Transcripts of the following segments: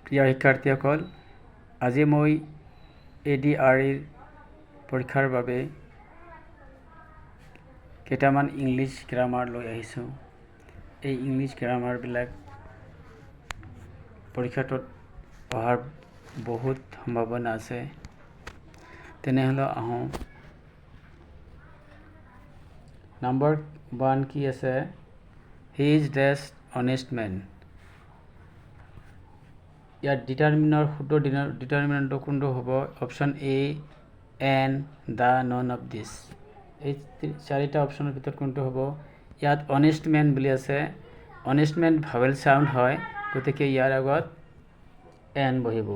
প্ৰিয় শিক্ষাৰ্থীসকল, আজি মই ADREৰ পৰীক্ষাৰ বাবে কেইটামান ইংলিছ গ্ৰামাৰ লৈ আহিছোঁ। এই ইংলিছ গ্ৰামাৰবিলাক পৰীক্ষাটোত অহাৰ বহুত সম্ভাৱনা আছে। তেনেহ'লে আহোঁ। নম্বৰ 1 কি আছে? He is dressed honest men. ইয়াত ডিটাৰমিনৰ শুদ্ধ ডিটাৰমিনেণ্টটো কোনটো হ'ব? Option A, an, the, none of these. এই চাৰিটা অপশ্যনৰ ভিতৰত কোনটো হ'ব? ইয়াত অনেষ্ট মেন বুলি আছে। অনেষ্ট মেন ভাৱেল চাউণ্ড হয়, গতিকে ইয়াৰ আগত এন বহিব।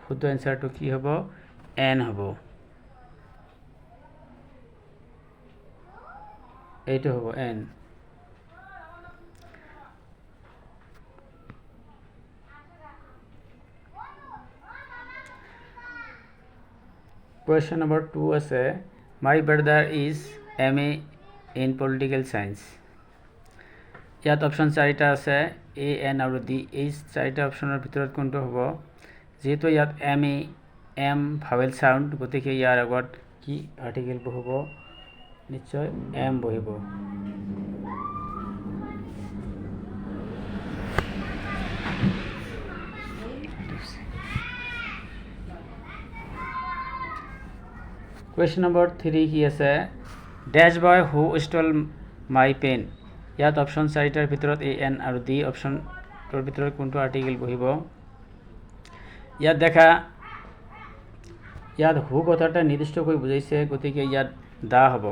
শুদ্ধ এনচাৰটো কি হ'ব? এন হ'ব। এইটো হ'ব এন। Question number 2 আছে, my brother is MA in political science. ইয়াত অপশ্যন চাৰিটা আছে, এ, এন আৰু ডি। এই চাৰিটা অপশ্যনৰ ভিতৰত কোনটো হ'ব? যিহেতু ইয়াত এম ভাৱেল চাউণ্ড, গতিকে ইয়াৰ আগত কি আৰ্টিকেল বহিব? নিশ্চয় এম বহিব। Question number 3 কি আছে? ডেছ বয় হু ষ্টল মাই পেন। ইয়াত অপশ্যন চাৰিটাৰ ভিতৰত এ, এন আৰু ডি অপশ্যনটোৰ ভিতৰত কোনটো আৰ্টিকেল বহিব? ইয়াত দেখা, ইয়াত হু কথাটা নিৰ্দিষ্টকৈ বুজাইছে, গতিকে ইয়াত দা হ'ব।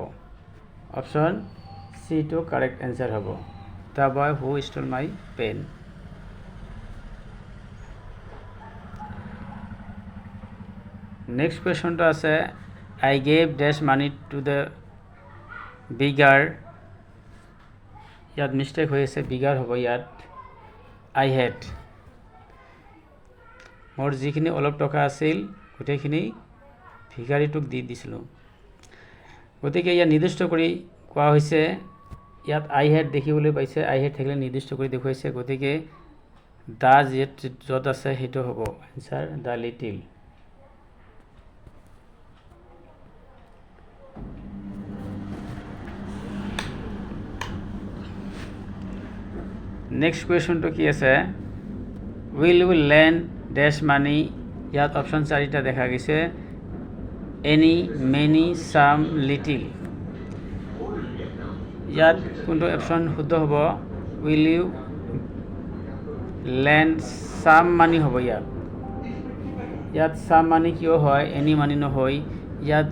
অপশ্যন চিটো কাৰেক্ট এনচাৰ হ'ব। The boy who stole my pen. Next কুৱেশ্যনটো আছে, I gave dash money to the beggar. ইয়াত মিষ্টেক হৈ আছে, বিগাৰ হ'ব ইয়াত। I had, মোৰ যিখিনি অলপ টকা আছিল গোটেইখিনি ভিকাৰীটোক দি দিছিলোঁ। গতিকে ইয়াত নিৰ্দিষ্ট কৰি কোৱা হৈছে, ইয়াত I had দেখিবলৈ পাইছে, I had থাকিলে নিৰ্দিষ্ট কৰি দেখুৱাইছে, গতিকে দা য'ত আছে সেইটো হ'ব এনচাৰ, দ্য লিটিল। নেক্সট কুৱেশ্যনটো কি আছে? উইল ইউ লেণ্ড ডেছ মানি। ইয়াত অপশ্যন চাৰিটা দেখা গৈছে, এনি, মেনি, চাম, লিটিল। ইয়াত কোনটো অপশ্যন শুদ্ধ হ'ব? উইল ইউ লেণ্ড চাম মানি হ'ব ইয়াত। ইয়াত চাম মানি কিয় হয়, এনি মানি নহয়? ইয়াত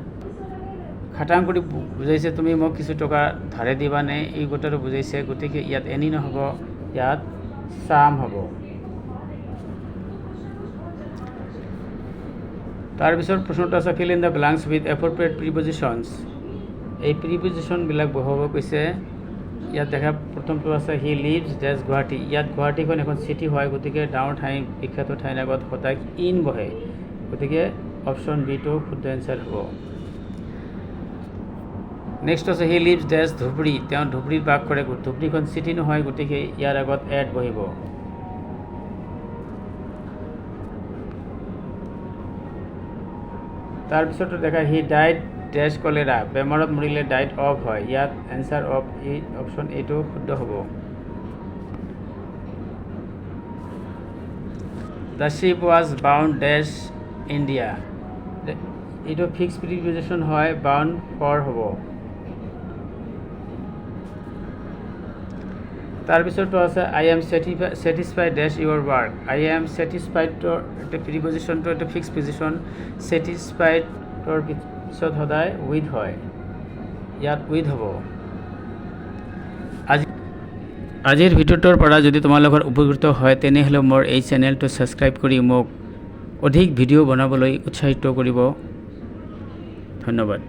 খাটাং কৰি বুজাইছে, তুমি মোক কিছু টকা ধাৰে দিবানে, এই কথাটো বুজাইছে, গতিকে ইয়াত এনি নহ'ব, ইয়াত চাম হ'ব। তাৰপিছত প্ৰশ্নটো আছে, fill in the blanks with appropriate prepositions. এই প্ৰিপজিশ্যনবিলাক বহাব কৈছে। ইয়াত দেখা প্ৰথমটো আছে, হি লিভছ ডেছ গুৱাহাটী। ইয়াত গুৱাহাটীখন এখন চিটি হয়, গতিকে ডাঙৰ ঠাই, বিখ্যাত ঠাইৰ আগত সদায় ইন বহে, গতিকে অপশ্যন বিটো শুদ্ধ এনচাৰ হ'ব। নেক্সট আছে, হি লিভছ ডেছ ধুবুৰী। তেওঁ ধুবুৰীত বাস কৰে, ধুবুৰীখন চিটি নহয়, গতিকে ইয়াৰ আগত এড বহিব। তাৰপিছতো দেখা, হি ডাইড ডেছ কলেৰা। বেমাৰত মৰিলে ডাইড অফ হয়, ইয়াত এনচাৰ অফ, এই অপশ্যন এইটো শুদ্ধ হ'ব। The ship was bound dash India. এইটো ফিক্স প্ৰিপজিশ্যন হয়, বাউণ্ড ফৰ হ'ব। তাৰপিছতো আছে, I am satisfied dash your work. I am ছেটিছফাইডৰ প্ৰিপজিশ্যনটো এইটো ফিক্স পজিশ্যন, ছেটিছফাইডৰ পিছত সদায় উইথ হয়, ইয়াত উইথ হ'ব। আজিৰ ভিডিঅ'টোৰ পৰা যদি তোমালোকৰ উপকৃত হয়, তেনেহ'লে মোৰ এই চেনেলটো ছাবস্ক্ৰাইব কৰি মোক অধিক ভিডিঅ' বনাবলৈ উৎসাহিত কৰিব। ধন্যবাদ।